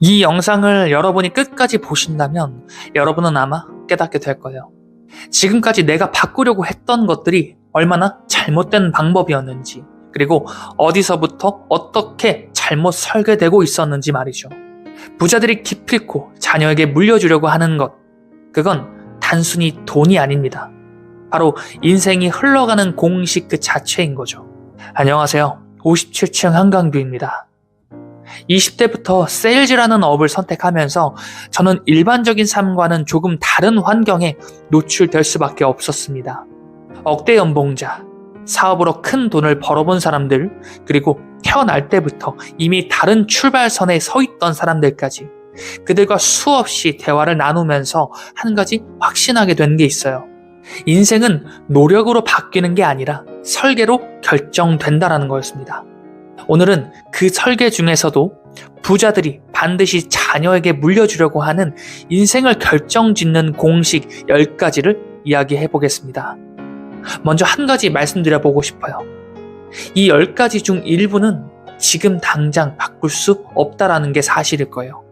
이 영상을 여러분이 끝까지 보신다면 여러분은 아마 깨닫게 될 거예요. 지금까지 내가 바꾸려고 했던 것들이 얼마나 잘못된 방법이었는지, 그리고 어디서부터 어떻게 잘못 설계되고 있었는지 말이죠. 부자들이 기필코 자녀에게 물려주려고 하는 것, 그건 단순히 돈이 아닙니다. 바로 인생이 흘러가는 공식 그 자체인 거죠. 안녕하세요. 57층 한강뷰입니다. 20대부터 세일즈라는 업을 선택하면서 저는 일반적인 삶과는 조금 다른 환경에 노출될 수밖에 없었습니다. 억대 연봉자, 사업으로 큰 돈을 벌어본 사람들, 그리고 태어날 때부터 이미 다른 출발선에 서 있던 사람들까지 그들과 수없이 대화를 나누면서 한 가지 확신하게 된 게 있어요. 인생은 노력으로 바뀌는 게 아니라 설계로 결정된다라는 거였습니다. 오늘은 그 설계 중에서도 부자들이 반드시 자녀에게 물려주려고 하는 인생을 결정짓는 공식 10가지를 이야기해 보겠습니다. 먼저 한 가지 말씀드려보고 싶어요. 이 10가지 중 일부는 지금 당장 바꿀 수 없다라는 게 사실일 거예요.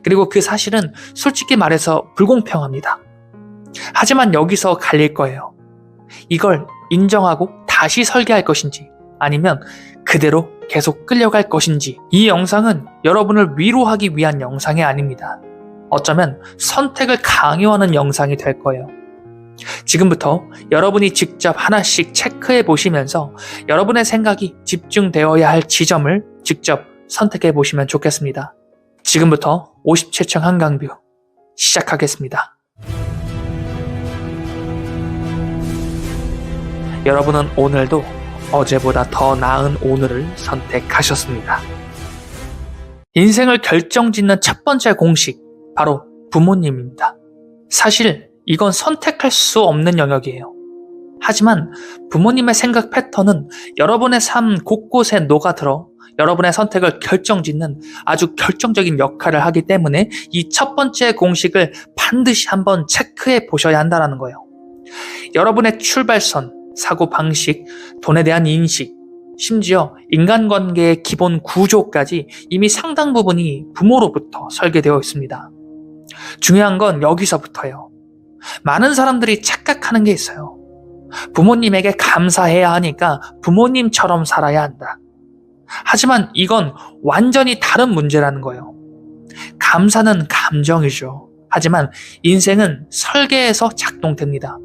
그리고 그 사실은 솔직히 말해서 불공평합니다. 하지만 여기서 갈릴 거예요. 이걸 인정하고 다시 설계할 것인지, 아니면 그대로 계속 끌려갈 것인지. 이 영상은 여러분을 위로하기 위한 영상이 아닙니다. 어쩌면 선택을 강요하는 영상이 될 거예요. 지금부터 여러분이 직접 하나씩 체크해 보시면서 여러분의 생각이 집중되어야 할 지점을 직접 선택해 보시면 좋겠습니다. 지금부터 57층 한강뷰 시작하겠습니다. 여러분은 오늘도 어제보다 더 나은 오늘을 선택하셨습니다. 인생을 결정짓는 첫 번째 공식, 바로 부모님입니다. 사실 이건 선택할 수 없는 영역이에요. 하지만 부모님의 생각 패턴은 여러분의 삶 곳곳에 녹아들어 여러분의 선택을 결정짓는 아주 결정적인 역할을 하기 때문에 이 첫 번째 공식을 반드시 한번 체크해 보셔야 한다는 거예요. 여러분의 출발선, 사고방식, 돈에 대한 인식, 심지어 인간관계의 기본 구조까지 이미 상당 부분이 부모로부터 설계되어 있습니다. 중요한 건 여기서부터예요. 많은 사람들이 착각하는 게 있어요. 부모님에게 감사해야 하니까 부모님처럼 살아야 한다. 하지만 이건 완전히 다른 문제라는 거예요. 감사는 감정이죠. 하지만 인생은 설계에서 작동됩니다.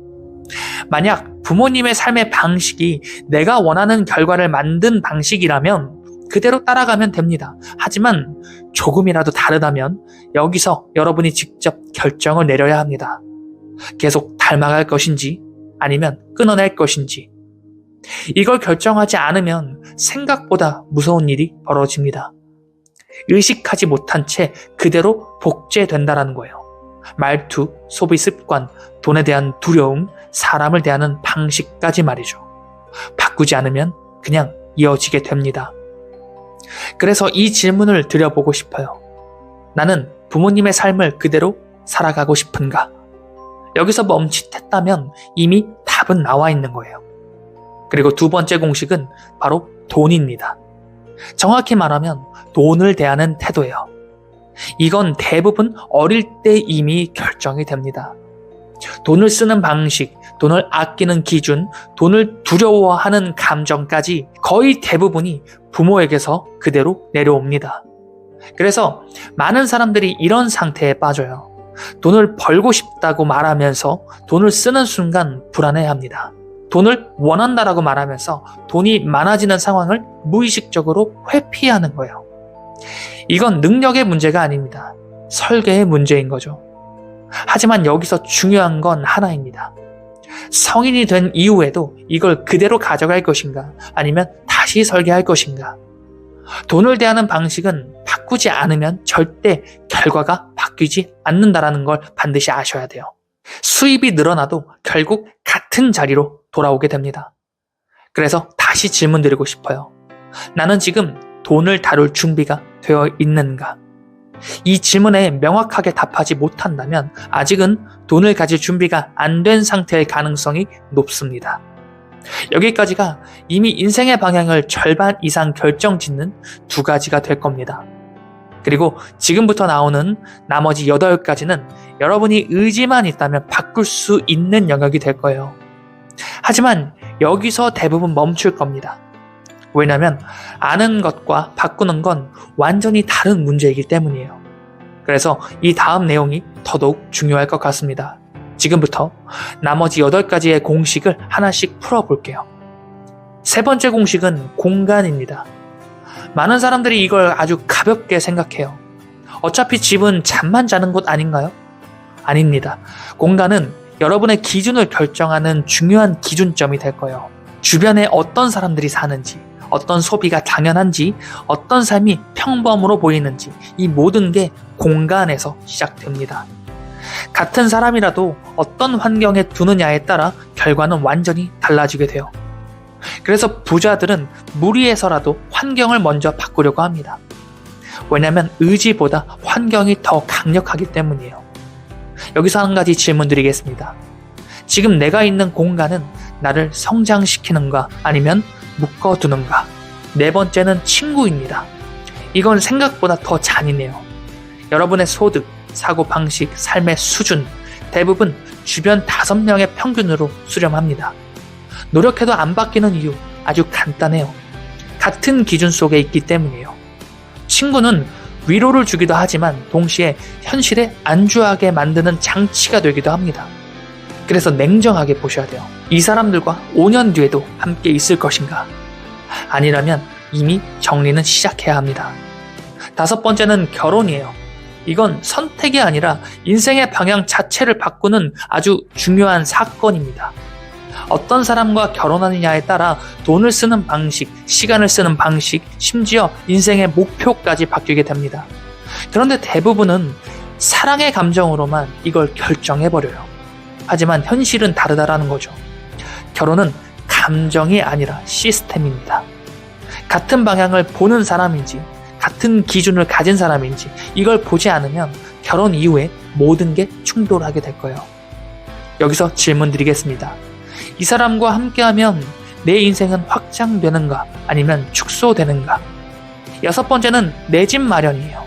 만약 부모님의 삶의 방식이 내가 원하는 결과를 만든 방식이라면 그대로 따라가면 됩니다. 하지만 조금이라도 다르다면 여기서 여러분이 직접 결정을 내려야 합니다. 계속 닮아갈 것인지 아니면 끊어낼 것인지. 이걸 결정하지 않으면 생각보다 무서운 일이 벌어집니다. 의식하지 못한 채 그대로 복제된다는 거예요. 말투, 소비 습관, 돈에 대한 두려움, 사람을 대하는 방식까지 말이죠. 바꾸지 않으면 그냥 이어지게 됩니다. 그래서 이 질문을 드려보고 싶어요. 나는 부모님의 삶을 그대로 살아가고 싶은가? 여기서 멈칫했다면 이미 답은 나와 있는 거예요. 그리고 두 번째 공식은 바로 돈입니다. 정확히 말하면 돈을 대하는 태도예요. 이건 대부분 어릴 때 이미 결정이 됩니다. 돈을 쓰는 방식, 돈을 아끼는 기준, 돈을 두려워하는 감정까지 거의 대부분이 부모에게서 그대로 내려옵니다. 그래서 많은 사람들이 이런 상태에 빠져요. 돈을 벌고 싶다고 말하면서 돈을 쓰는 순간 불안해합니다. 돈을 원한다라고 말하면서 돈이 많아지는 상황을 무의식적으로 회피하는 거예요. 이건 능력의 문제가 아닙니다. 설계의 문제인 거죠. 하지만 여기서 중요한 건 하나입니다. 성인이 된 이후에도 이걸 그대로 가져갈 것인가, 아니면 다시 설계할 것인가. 돈을 대하는 방식은 바꾸지 않으면 절대 결과가 바뀌지 않는다는 걸 반드시 아셔야 돼요. 수입이 늘어나도 결국 같은 자리로 돌아오게 됩니다. 그래서 다시 질문 드리고 싶어요. 나는 지금 돈을 다룰 준비가 되어 있는가? 이 질문에 명확하게 답하지 못한다면 아직은 돈을 가질 준비가 안 된 상태일 가능성이 높습니다. 여기까지가 이미 인생의 방향을 절반 이상 결정짓는 두 가지가 될 겁니다. 그리고 지금부터 나오는 나머지 8가지는 여러분이 의지만 있다면 바꿀 수 있는 영역이 될 거예요. 하지만 여기서 대부분 멈출 겁니다. 왜냐하면 아는 것과 바꾸는 건 완전히 다른 문제이기 때문이에요. 그래서 이 다음 내용이 더더욱 중요할 것 같습니다. 지금부터 나머지 8가지의 공식을 하나씩 풀어볼게요. 세 번째 공식은 공간입니다. 많은 사람들이 이걸 아주 가볍게 생각해요. 어차피 집은 잠만 자는 곳 아닌가요? 아닙니다. 공간은 여러분의 기준을 결정하는 중요한 기준점이 될 거예요. 주변에 어떤 사람들이 사는지, 어떤 소비가 당연한지, 어떤 삶이 평범으로 보이는지, 이 모든 게 공간에서 시작됩니다. 같은 사람이라도 어떤 환경에 두느냐에 따라 결과는 완전히 달라지게 돼요. 그래서 부자들은 무리해서라도 환경을 먼저 바꾸려고 합니다. 왜냐하면 의지보다 환경이 더 강력하기 때문이에요. 여기서 한 가지 질문 드리겠습니다. 지금 내가 있는 공간은 나를 성장시키는가 아니면 묶어두는가? 네 번째는 친구입니다. 이건 생각보다 더 잔인해요. 여러분의 소득, 사고방식, 삶의 수준 대부분 주변 5명의 평균으로 수렴합니다. 노력해도 안 바뀌는 이유 아주 간단해요. 같은 기준 속에 있기 때문이에요. 친구는 위로를 주기도 하지만 동시에 현실에 안주하게 만드는 장치가 되기도 합니다. 그래서 냉정하게 보셔야 돼요. 이 사람들과 5년 뒤에도 함께 있을 것인가? 아니라면 이미 정리는 시작해야 합니다. 5번째는 결혼이에요. 이건 선택이 아니라 인생의 방향 자체를 바꾸는 아주 중요한 사건입니다. 어떤 사람과 결혼하느냐에 따라 돈을 쓰는 방식, 시간을 쓰는 방식, 심지어 인생의 목표까지 바뀌게 됩니다. 그런데 대부분은 사랑의 감정으로만 이걸 결정해버려요. 하지만 현실은 다르다라는 거죠. 결혼은 감정이 아니라 시스템입니다. 같은 방향을 보는 사람인지, 같은 기준을 가진 사람인지 이걸 보지 않으면 결혼 이후에 모든 게 충돌하게 될 거예요. 여기서 질문 드리겠습니다. 이 사람과 함께하면 내 인생은 확장되는가 아니면 축소되는가? 6번째는 내 집 마련이에요.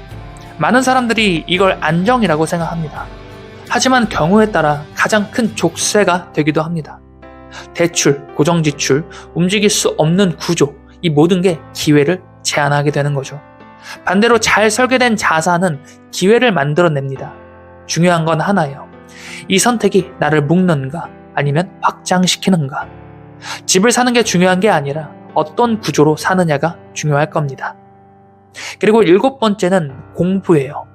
많은 사람들이 이걸 안정이라고 생각합니다. 하지만 경우에 따라 가장 큰 족쇄가 되기도 합니다. 대출, 고정지출, 움직일 수 없는 구조, 이 모든 게 기회를 제한하게 되는 거죠. 반대로 잘 설계된 자산은 기회를 만들어냅니다. 중요한 건 하나예요. 이 선택이 나를 묶는가 아니면 확장시키는가. 집을 사는 게 중요한 게 아니라 어떤 구조로 사느냐가 중요할 겁니다. 그리고 7번째는 공부예요.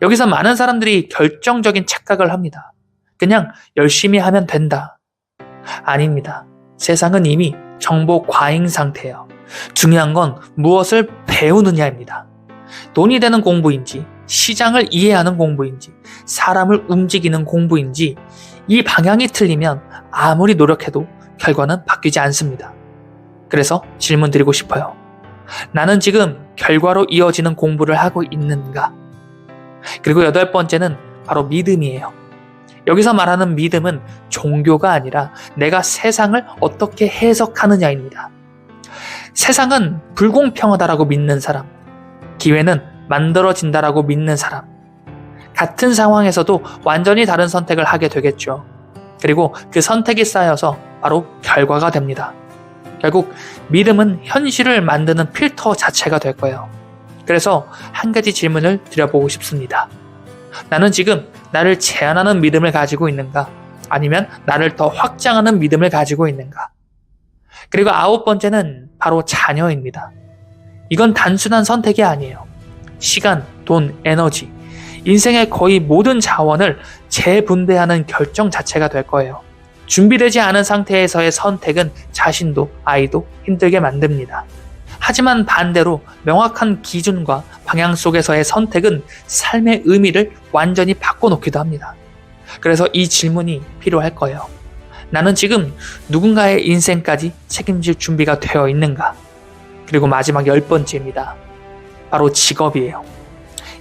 여기서 많은 사람들이 결정적인 착각을 합니다. 그냥 열심히 하면 된다. 아닙니다. 세상은 이미 정보 과잉 상태예요. 중요한 건 무엇을 배우느냐입니다. 돈이 되는 공부인지, 시장을 이해하는 공부인지, 사람을 움직이는 공부인지 이 방향이 틀리면 아무리 노력해도 결과는 바뀌지 않습니다. 그래서 질문 드리고 싶어요. 나는 지금 결과로 이어지는 공부를 하고 있는가? 그리고 8번째는 바로 믿음이에요. 여기서 말하는 믿음은 종교가 아니라 내가 세상을 어떻게 해석하느냐입니다. 세상은 불공평하다라고 믿는 사람, 기회는 만들어진다라고 믿는 사람, 같은 상황에서도 완전히 다른 선택을 하게 되겠죠. 그리고 그 선택이 쌓여서 바로 결과가 됩니다. 결국 믿음은 현실을 만드는 필터 자체가 될 거예요. 그래서 한 가지 질문을 드려보고 싶습니다. 나는 지금 나를 제한하는 믿음을 가지고 있는가? 아니면 나를 더 확장하는 믿음을 가지고 있는가? 그리고 9번째는 바로 자녀입니다. 이건 단순한 선택이 아니에요. 시간, 돈, 에너지, 인생의 거의 모든 자원을 재분배하는 결정 자체가 될 거예요. 준비되지 않은 상태에서의 선택은 자신도 아이도 힘들게 만듭니다. 하지만 반대로 명확한 기준과 방향 속에서의 선택은 삶의 의미를 완전히 바꿔놓기도 합니다. 그래서 이 질문이 필요할 거예요. 나는 지금 누군가의 인생까지 책임질 준비가 되어 있는가? 그리고 마지막 10번째입니다. 바로 직업이에요.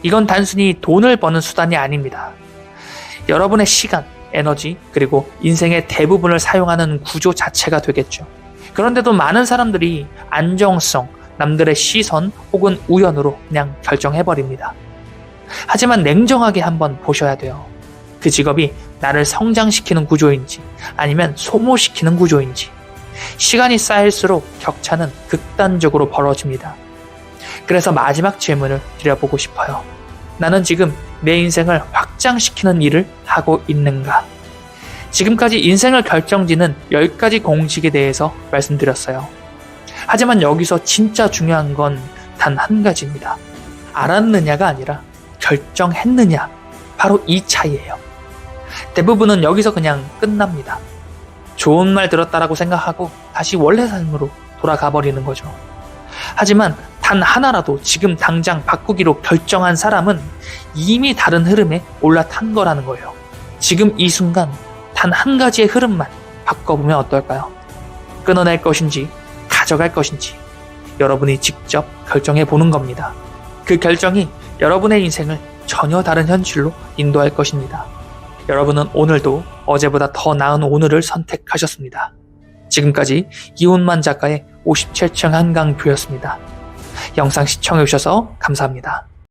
이건 단순히 돈을 버는 수단이 아닙니다. 여러분의 시간, 에너지, 그리고 인생의 대부분을 사용하는 구조 자체가 되겠죠. 그런데도 많은 사람들이 안정성, 남들의 시선 혹은 우연으로 그냥 결정해버립니다. 하지만 냉정하게 한번 보셔야 돼요. 그 직업이 나를 성장시키는 구조인지 아니면 소모시키는 구조인지. 시간이 쌓일수록 격차는 극단적으로 벌어집니다. 그래서 마지막 질문을 드려보고 싶어요. 나는 지금 내 인생을 확장시키는 일을 하고 있는가? 지금까지 인생을 결정짓는 10가지 공식에 대해서 말씀드렸어요. 하지만 여기서 진짜 중요한 건 단 한 가지입니다. 알았느냐가 아니라 결정했느냐. 바로 이 차이예요. 대부분은 여기서 그냥 끝납니다. 좋은 말 들었다라고 생각하고 다시 원래 삶으로 돌아가 버리는 거죠. 하지만 단 하나라도 지금 당장 바꾸기로 결정한 사람은 이미 다른 흐름에 올라탄 거라는 거예요. 지금 이 순간 단 한 가지의 흐름만 바꿔보면 어떨까요? 끊어낼 것인지 가져갈 것인지 여러분이 직접 결정해 보는 겁니다. 그 결정이 여러분의 인생을 전혀 다른 현실로 인도할 것입니다. 여러분은 오늘도 어제보다 더 나은 오늘을 선택하셨습니다. 지금까지 이훈만 작가의 57층 한강뷰였습니다. 영상 시청해주셔서 감사합니다.